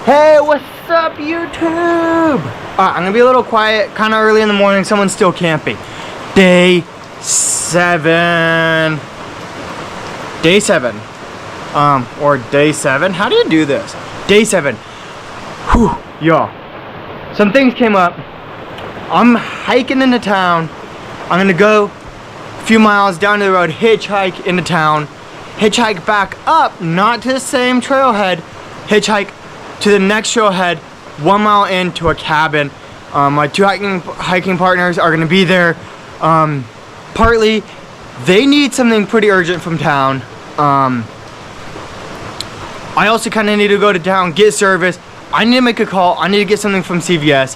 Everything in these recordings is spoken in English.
Hey, what's up, YouTube? I'm gonna be a little quiet, kind of early in the morning. Someone's still camping. Day 7. Day 7. Or day 7. How do you do this? Day 7. Whew, y'all. Some things came up. I'm hiking into town. I'm gonna go a few miles down the road, hitchhike into town, hitchhike back up, not to the same trailhead, hitchhike to the next trailhead, 1 mile into a cabin. My two hiking partners are gonna be there. Partly, they need something pretty urgent from town. I also kind of need to go to town, get service. I need to make a call. I need to get something from CVS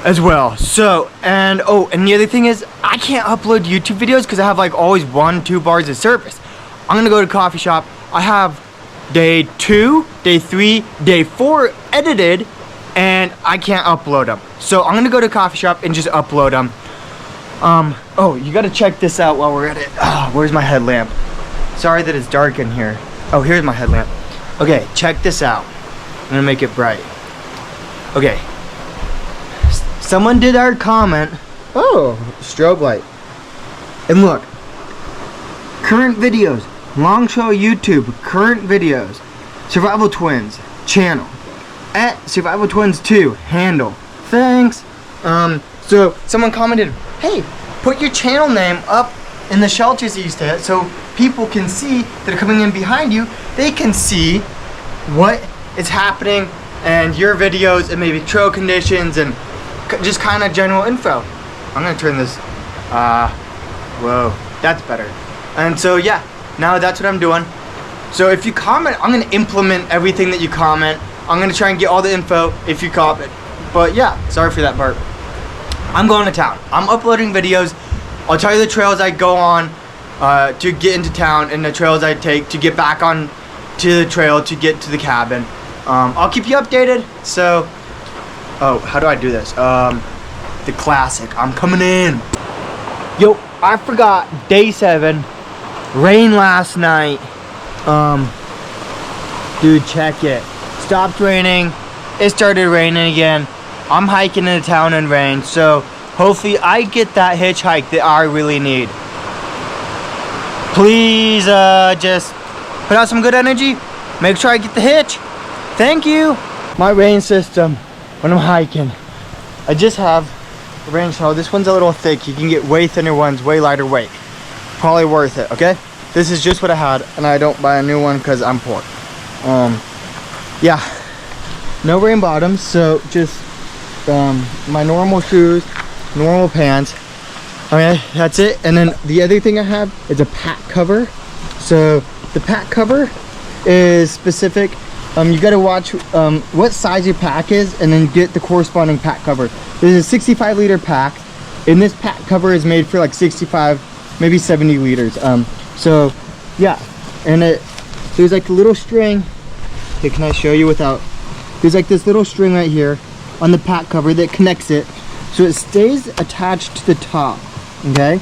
as well. So, and the other thing is, I can't upload YouTube videos because I have like always 1-2 bars of service. I'm gonna go to a coffee shop. I have day 2, day 3, day 4 edited, and I can't upload them. So I'm gonna go to a coffee shop and just upload them. You gotta check this out while we're at it. Where's my headlamp? Sorry that it's dark in here. Oh, here's my headlamp. Okay, check this out. I'm gonna make it bright. Okay. Someone did our comment. Oh, strobe light. And look. Current videos. Long show YouTube, current videos, Survival Twins channel, at Survival Twins 2 handle. Thanks. So someone commented, hey, put your channel name up in the shelters you used to hit so people can see that are coming in behind you. They can see what is happening and your videos and maybe trail conditions and just kind of general info. I'm gonna turn this. Whoa, that's better. And so yeah. Now that's what I'm doing. So if you comment, I'm gonna implement everything that you comment. I'm gonna try and get all the info if you comment. But yeah, sorry for that part. I'm going to town. I'm uploading videos. I'll tell you the trails I go on to get into town and the trails I take to get back on to the trail to get to the cabin. I'll keep you updated. So, how do I do this? The classic, I'm coming in. Yo, I forgot day 7. Rain last night. Dude, check it. Stopped raining. It started raining again. I'm hiking into town in rain, so hopefully I get that hitchhike that I really need. Please, just put out some good energy. Make sure I get the hitch. Thank you. My rain system when I'm hiking. I just have a rain shower. This one's a little thick. You can get way thinner ones, way lighter weight. Probably worth it, okay? This is just what I had, and I don't buy a new one because I'm poor. Yeah, no rain bottoms, so just my normal shoes, normal pants. Okay, that's it. And then the other thing I have is a pack cover. So the pack cover is specific. You got to watch what size your pack is, and then get the corresponding pack cover. There's a 65-liter pack, and this pack cover is made for like 65, maybe 70 liters. So yeah, and there's like a little string. Okay, can I show you without? There's like this little string right here on the pack cover that connects it, so it stays attached to the top. Okay,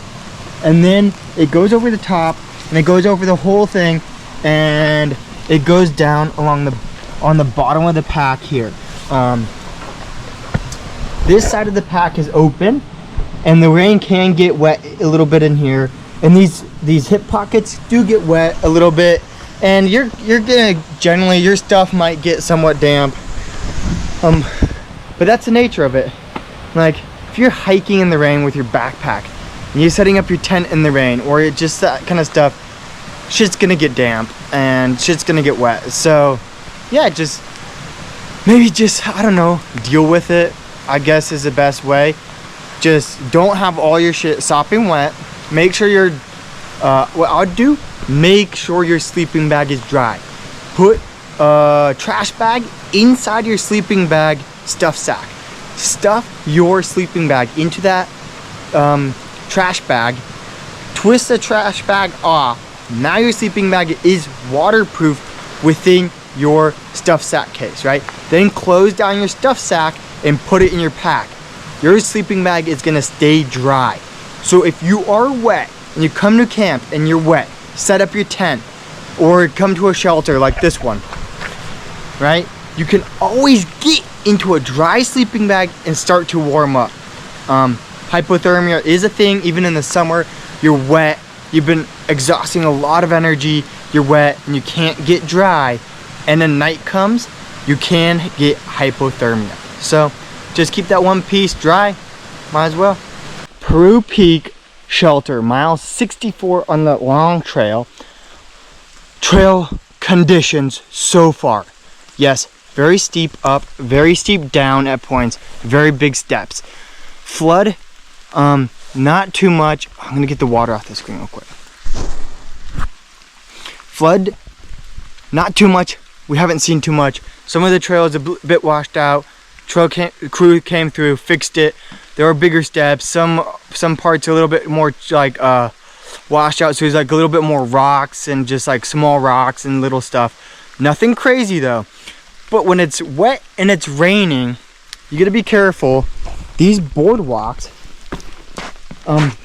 and then it goes over the top, and it goes over the whole thing, and it goes down along on the bottom of the pack here. This side of the pack is open, and the rain can get wet a little bit in here, and these hip pockets do get wet a little bit, and you're gonna generally, your stuff might get somewhat damp, but that's the nature of it. Like if you're hiking in the rain with your backpack and you're setting up your tent in the rain, or just that kind of stuff, shit's gonna get damp and shit's gonna get wet. So yeah, just maybe just, I don't know, deal with it, I guess, is the best way. Just don't have all your shit sopping wet. Make sure your what I'd do, make sure your sleeping bag is dry. Put a trash bag inside your sleeping bag stuff sack. Stuff your sleeping bag into that trash bag. Twist the trash bag off. Now your sleeping bag is waterproof within your stuff sack case, right? Then close down your stuff sack and put it in your pack. Your sleeping bag is gonna stay dry. So if you are wet and you come to camp and you're wet, set up your tent or come to a shelter like this one, right? you can always get into a dry sleeping bag and start to warm up. Hypothermia is a thing. Even in the summer, you're wet, you've been exhausting a lot of energy, you're wet and you can't get dry, and then night comes, you can get hypothermia. So just keep that one piece dry, might as well. Peru Peak Shelter, mile 64 on the long trail. Trail conditions so far. Yes, very steep up, very steep down at points, very big steps. Flood, not too much. I'm gonna get the water off the screen real quick. Flood, not too much. We haven't seen too much. Some of the trails a bit washed out. Crew came through, fixed it. There were bigger steps. Some parts a little bit more like washed out. So there's like a little bit more rocks and just like small rocks and little stuff. Nothing crazy though. But when it's wet and it's raining, you gotta be careful. These boardwalks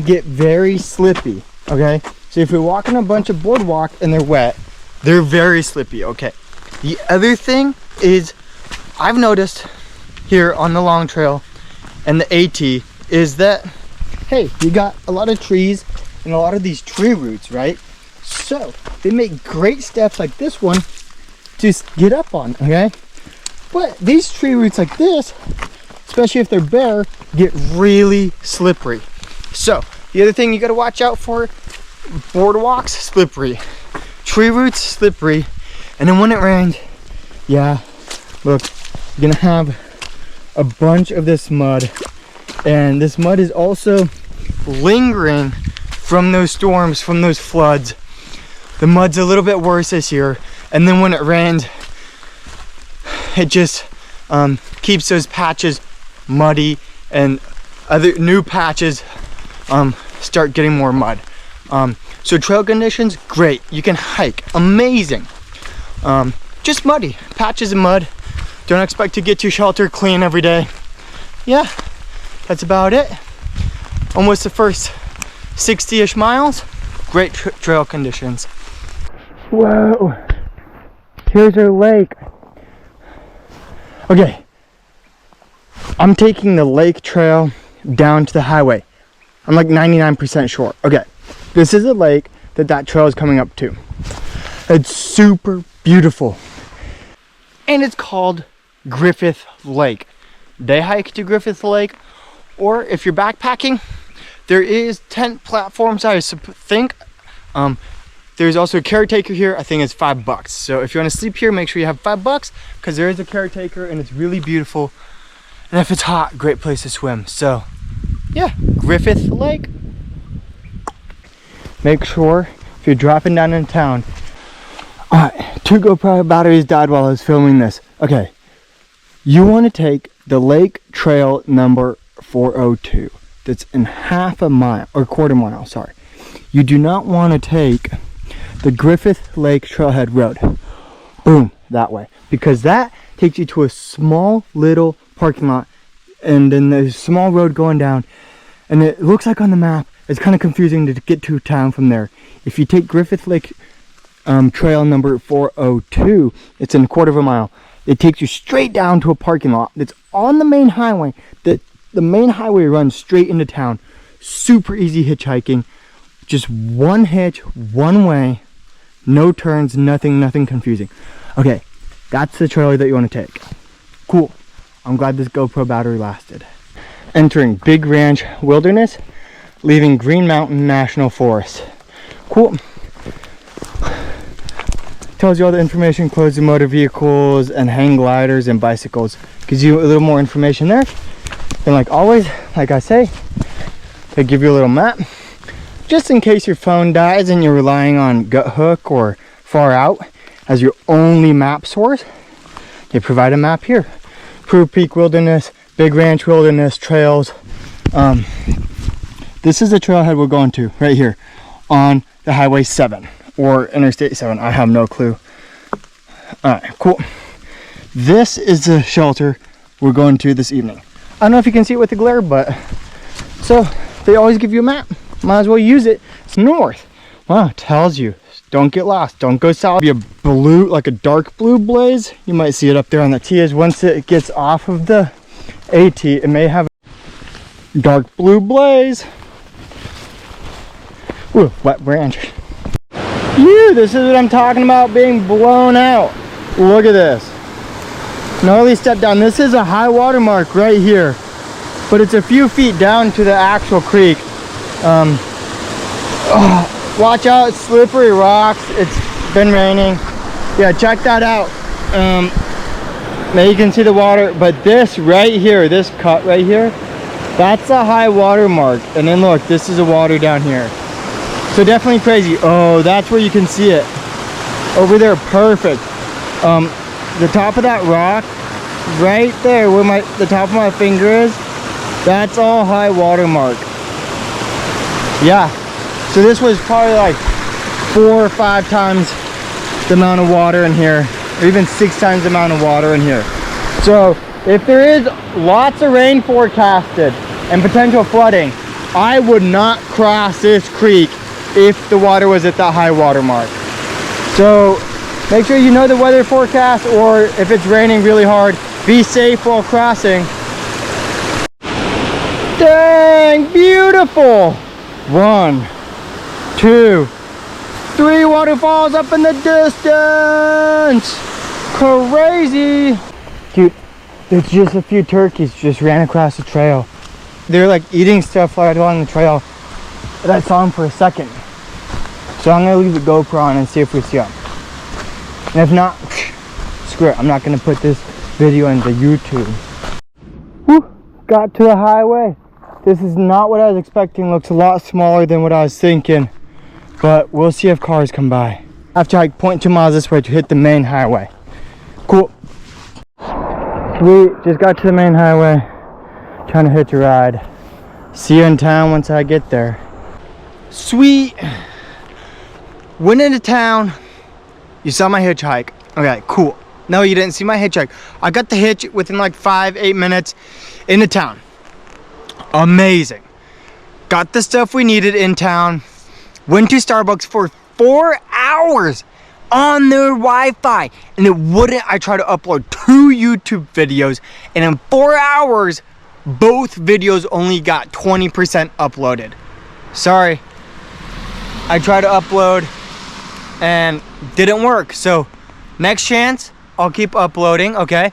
get very slippy, okay? So if you're walking a bunch of boardwalk and they're wet, they're very slippy, okay? The other thing is, I've noticed here on the long trail and the AT is that, hey, you got a lot of trees and a lot of these tree roots, right? So they make great steps like this one to get up on, okay? But these tree roots like this, especially if they're bare, get really slippery. So the other thing you gotta watch out for, boardwalks, slippery. Tree roots, slippery. And then when it rains, yeah, look, you're gonna have a bunch of this mud. And this mud is also lingering from those storms, from those floods. The mud's a little bit worse this year. And then when it rains, it just keeps those patches muddy, and other new patches start getting more mud. So trail conditions, great. You can hike, amazing. Just muddy, patches of mud. Don't expect to get your shelter clean every day. Yeah, that's about it. Almost the first 60-ish miles. Great trail conditions. Whoa, here's our lake. Okay, I'm taking the lake trail down to the highway. I'm like 99% sure. Okay, this is a lake that trail is coming up to. It's super beautiful. And it's called Griffith Lake. Day hike to Griffith Lake, or if you're backpacking, there is tent platforms, I think. There's also a caretaker here. I think it's $5. So if you want to sleep here, make sure you have $5, because there is a caretaker and it's really beautiful. And if it's hot, great place to swim. So yeah, Griffith Lake. Make sure if you're dropping down in town. Alright, 2 GoPro batteries died while I was filming this. Okay, you want to take the lake trail number 402. That's in half a mile, or quarter mile, sorry. You do not want to take the Griffith Lake Trailhead Road. Boom, that way. Because that takes you to a small little parking lot, and then there's a small road going down, and it looks like on the map, it's kind of confusing to get to town from there. If you take Griffith Lake trail number 402, it's in a quarter of a mile. It takes you straight down to a parking lot that's on the main highway. The main highway runs straight into town. Super easy hitchhiking. Just one hitch, one way, no turns, nothing confusing. Okay, that's the trailer that you want to take. Cool. I'm glad this GoPro battery lasted. Entering Big Ranch Wilderness, leaving Green Mountain National Forest. Cool. Tells you all the information, closed to motor vehicles and hang gliders and bicycles. Gives you a little more information there. And like always, like I say, they give you a little map. Just in case your phone dies and you're relying on GutHook or Far Out as your only map source, they provide a map here. Peru Peak Wilderness, Big Ranch Wilderness Trails. This is the trailhead we're going to right here on the Highway 7 or Interstate 7. I have no clue. Alright, cool. This is the shelter we're going to this evening. I don't know if you can see it with the glare, but so they always give you a map. Might as well use it. It's north. Wow, it tells you don't get lost. Don't go south. Be a blue, like a dark blue blaze. You might see it up there on the T's. Once it gets off of the AT, it may have a dark blue blaze. Ooh, wet branch. Phew, this is what I'm talking about, being blown out. Look at this. Gnarly step down. This is a high water mark right here, but it's a few feet down to the actual creek. Watch out, slippery rocks. It's been raining. Yeah, check that out. Now you can see the water, but this right here, this cut right here, that's a high water mark. And then look, this is the water down here. So definitely crazy. Oh, that's where you can see it. Over there, perfect. The top of that rock, right there where the top of my finger is, that's all high water mark. Yeah. So this was probably like 4 or 5 times the amount of water in here, or even 6 times the amount of water in here. So if there is lots of rain forecasted and potential flooding, I would not cross this creek if the water was at that high water mark. So make sure you know the weather forecast, or if it's raining really hard, be safe while crossing. Dang, beautiful. 1, 2, 3 waterfalls up in the distance. Crazy. Dude, there's just a few turkeys just ran across the trail. They're like eating stuff right along the trail. And I saw them for a second. So I'm gonna leave the GoPro on and see if we see them. And if not, screw it. I'm not gonna put this video into YouTube. Whew, got to the highway. This is not what I was expecting. Looks a lot smaller than what I was thinking. But we'll see if cars come by. I have to hike 0.2 miles this way to hit the main highway. Cool. Sweet, just got to the main highway. Trying to hitch a ride. See you in town once I get there. Sweet. Went into town. You saw my hitchhike. Okay, cool. No, you didn't see my hitchhike. I got the hitch within like 5-8 minutes into town. Amazing. Got the stuff we needed in town. Went to Starbucks for 4 hours on their Wi-Fi, and it wouldn't. I tried to upload 2 YouTube videos, and in 4 hours both videos only got 20% uploaded. Sorry. I tried to upload and didn't work. So next chance, I'll keep uploading, okay?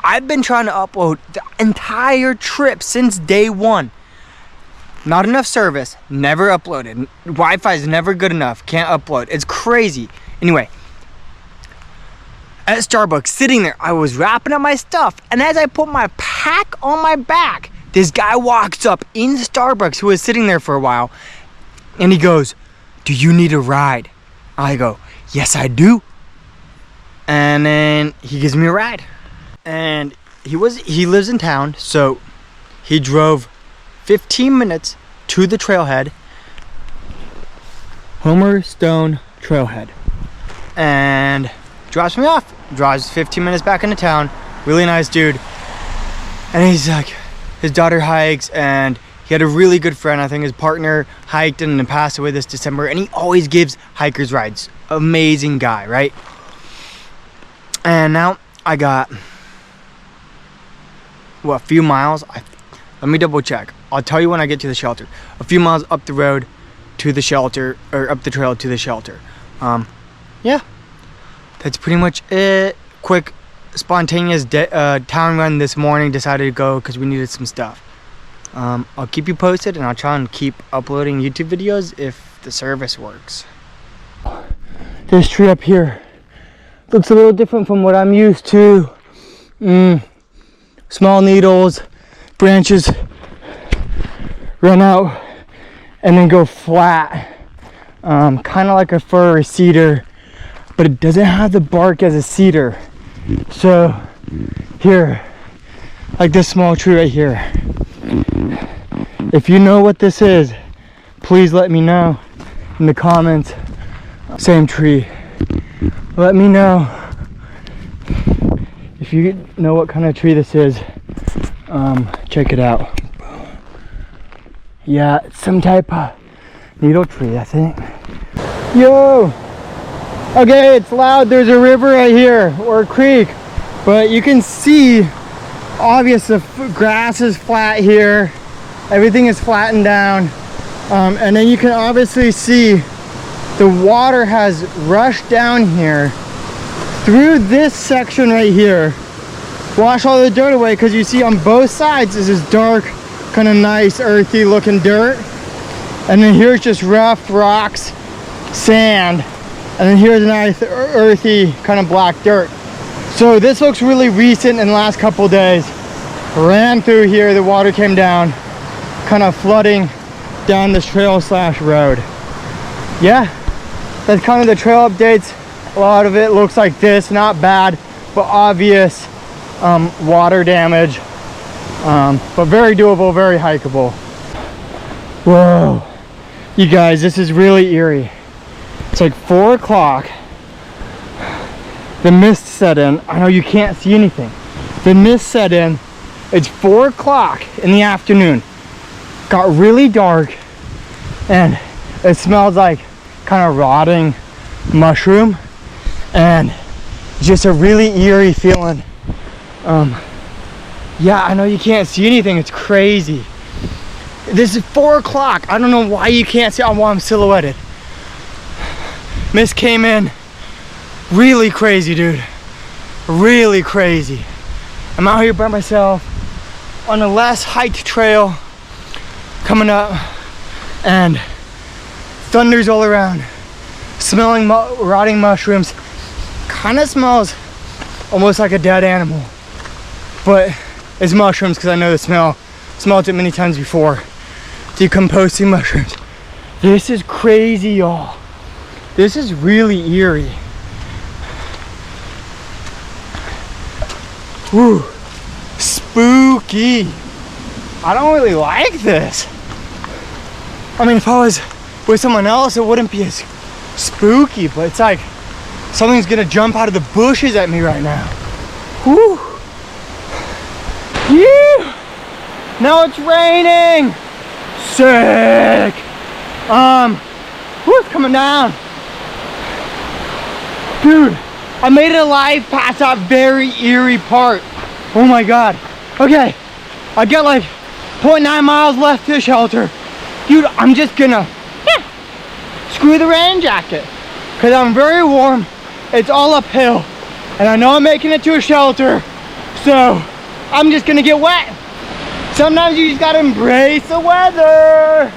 I've been trying to upload the entire trip since day 1. Not enough service, never uploaded. Wi-Fi is never good enough, can't upload. It's crazy. Anyway, at Starbucks, sitting there, I was wrapping up my stuff, and as I put my pack on my back, this guy walks up in Starbucks who was sitting there for a while, and he goes, "Do you need a ride?" I go, "Yes, I do." And then he gives me a ride. And he lives in town, so he drove 15 minutes to the trailhead, Homer Stone Trailhead, and drops me off. Drives 15 minutes back into town. Really nice dude. And he's like, his daughter hikes, and he had a really good friend. I think his partner hiked and then passed away this December, and he always gives hikers rides. Amazing guy, right? And now I got, a few miles. Let me double check. I'll tell you when I get to the shelter. A few miles up the road to the shelter, or up the trail to the shelter. Yeah, that's pretty much it. Quick, spontaneous town run this morning. Decided to go because we needed some stuff. I'll keep you posted, and I'll try and keep uploading YouTube videos if the service works. This tree up here looks a little different from what I'm used to. Small needles, branches run out and then go flat, kind of like a fir or cedar, but it doesn't have the bark as a cedar. So here, like this small tree right here, if you know what this is, please let me know in the comments. Same tree, let me know if you know what kind of tree this is. Check it out. Yeah, it's some type of needle tree, I think. Yo. Okay, it's loud. There's a river right here, or a creek, but you can see, obvious the grass is flat here. Everything is flattened down, and then you can obviously see the water has rushed down here through this section right here, wash all the dirt away, because you see on both sides is this dark, kind of nice earthy looking dirt, and then here's just rough rocks, sand, and then here's a nice earthy kind of black dirt. So this looks really recent in the last couple days. Ran through here, the water came down, kind of flooding down this trail slash road. Yeah, that's kind of the trail updates. A lot of it looks like this, not bad, but obvious water damage, but very doable, very hikeable. Whoa, you guys, this is really eerie. It's like 4 o'clock. The mist set in. I know you can't see anything. The mist set in. It's 4 o'clock in the afternoon. Got really dark, and it smells like kind of rotting mushroom, and just a really eerie feeling. Yeah, I know you can't see anything. It's crazy. This is 4 o'clock. I don't know why you can't see. Why I'm silhouetted. Mist came in. Really crazy, dude. Really crazy. I'm out here by myself on a less hiked trail coming up, and thunder's all around. Smelling rotting mushrooms. Kind of smells almost like a dead animal, but it's mushrooms because I know the smell. Smelled it many times before. Decomposing mushrooms. This is crazy, y'all. This is really eerie. Woo. Spooky. I don't really like this. I mean, if I was with someone else, it wouldn't be as spooky, but it's like something's gonna jump out of the bushes at me right now. Woo. Yeah. Now it's raining. Sick. Woo, it's coming down. Dude, I made it alive past that very eerie part. Oh my God. Okay, I got like 0.9 miles left to the shelter. Dude, I'm just gonna screw the rain jacket, because I'm very warm. It's all uphill, and I know I'm making it to a shelter, so I'm just gonna get wet. Sometimes you just gotta embrace the weather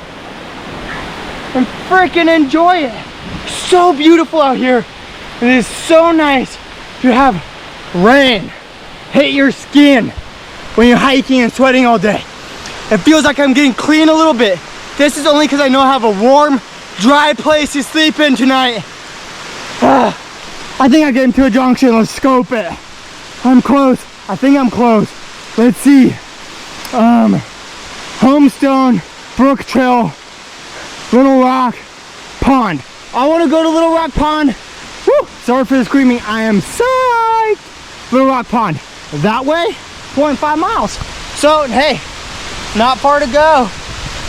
and freaking enjoy it. So beautiful out here. It is so nice to have rain hit your skin when you're hiking and sweating all day. It feels like I'm getting clean a little bit. This is only because I know I have a warm, dry place to sleep in tonight. I think I came to a junction. Let's scope it. I'm close. I think I'm close. Let's see. Homestone, Brook Trail, Little Rock, Pond. I want to go to Little Rock Pond. Woo! Sorry for the screaming. I am psyched. Little Rock Pond. That way, 0.5 miles. So, hey, not far to go.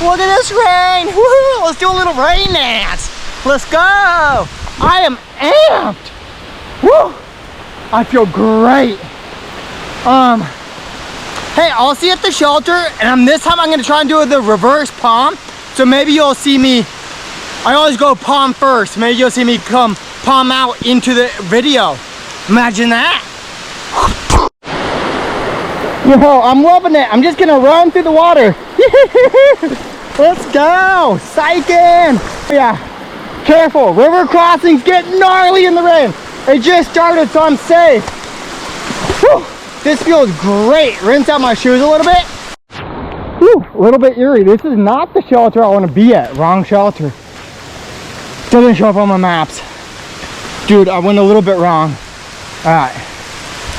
Look at this rain. Woohoo! Let's do a little rain dance. Let's go. I am amped. Woo! I feel great. Hey, I'll see you at the shelter, and this time I'm gonna try and do the reverse palm. So maybe you'll see me. I always go palm first. Maybe you'll see me come palm out into the video. Imagine that. Yo, I'm loving it. I'm just gonna run through the water. Let's go. Psyching. Yeah, careful. River crossings get gnarly in the rain. It just started, so I'm safe. Whew. This feels great. Rinse out my shoes a little bit. Whew, a little bit eerie. This is not the shelter I want to be at. Wrong shelter. Doesn't show up on my maps. Dude, I went a little bit wrong. Alright.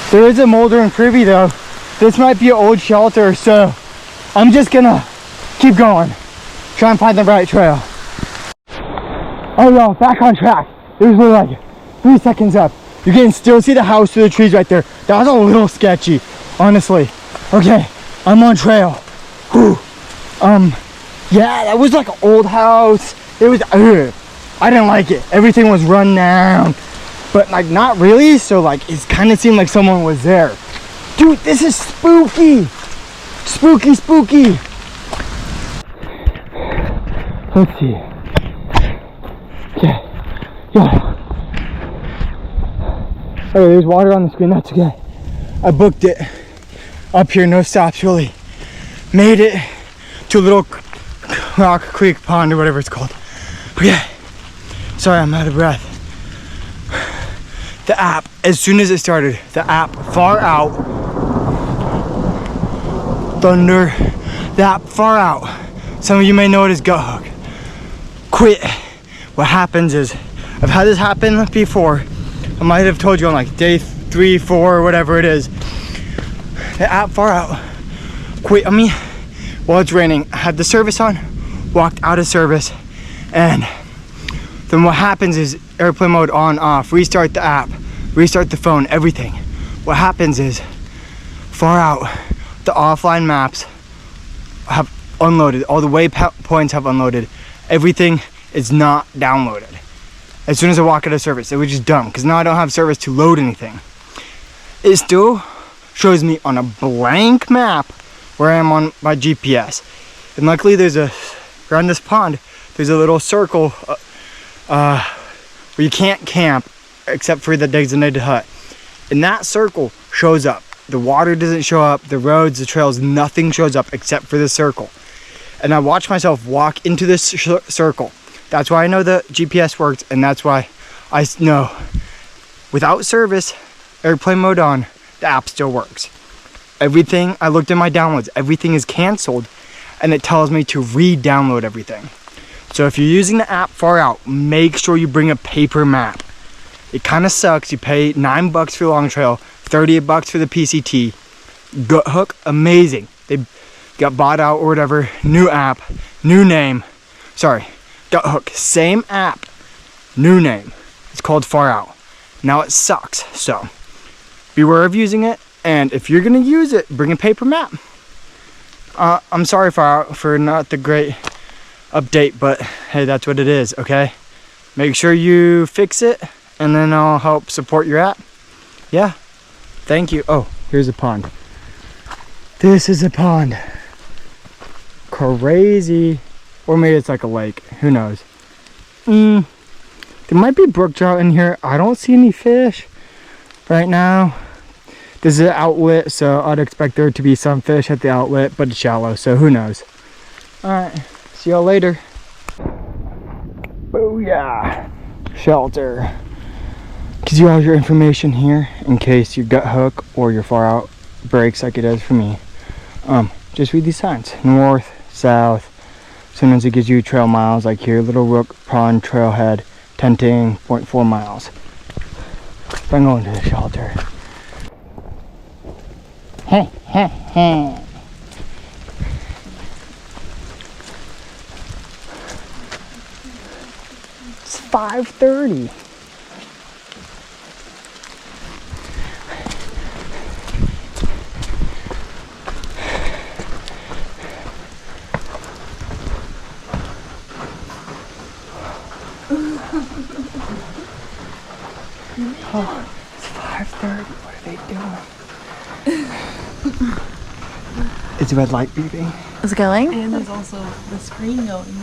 There is a molder and privy though. This might be an old shelter, so I'm just gonna keep going. Try and find the right trail. Oh yo, back on track. It was like 3 seconds up. You can still see the house through the trees right there. That was a little sketchy, honestly. Okay, I'm on trail. Whew. Yeah, that was like an old house. It was, I didn't like it. Everything was run down, but like not really. So like it kind of seemed like someone was there. Dude, this is spooky. Spooky, spooky. Let's see. Okay. Yo. Oh, there's water on the screen. That's okay. I booked it. Up here, no stops really. Made it to a little rock creek pond or whatever it's called. Okay. Sorry, I'm out of breath. The app, as soon as it started, the app far out. Thunder. The app far out. Some of you may know it as gut hook. Quit. What happens is, I've had this happen before. I might have told you on like day 3, 4, or whatever it is. The app far out. Quit on me while it's raining. I had the service on, walked out of service, and then what happens is airplane mode on, off, restart the app, restart the phone, everything. What happens is far out, the offline maps have unloaded, all the waypoints have unloaded, everything is not downloaded. As soon as I walk out of service, it was just dumb because now I don't have service to load anything. It still shows me on a blank map where I am on my GPS. And luckily there's around this pond, there's a little circle where you can't camp except for the designated hut. And that circle shows up. The water doesn't show up, the roads, the trails, nothing shows up except for the circle. And I watch myself walk into this circle. That's why I know the GPS works, and that's why I know without service, airplane mode on, the app still works. Everything, I looked at my downloads, everything is canceled, and it tells me to re-download everything. So if you're using the app far out, make sure you bring a paper map. It kind of sucks. You pay $9 for the long trail, $38 for the PCT. Gut hook, amazing. They got bought out or whatever. New app, new name. Sorry, gut hook, same app, new name. It's called Far Out. Now it sucks, so beware of using it. And if you're gonna use it, bring a paper map. I'm sorry Far Out for not the great update, but hey, that's what it is, okay? Make sure you fix it, and then I'll help support your app. Yeah, thank you. Oh, here's a pond. This is a pond. Crazy. Or maybe it's like a lake, who knows. There might be brook trout in here. I don't see any fish right now. This is an outlet, so I'd expect there to be some fish at the outlet, but it's shallow, so who knows. Alright, see y'all later. Booyah! Shelter. Gives you all your information here in case your gut hook or your far out breaks like it does for me. Just read these signs. North, south. Sometimes it gives you trail miles, like here, Little Rook Pond Trailhead, tenting, 0.4 miles. I'm going to the shelter. Hey, hey, hey. It's 5:30. Oh, it's 5:30. What are they doing? Is the red light beeping? Is it going? And there's also the screen going.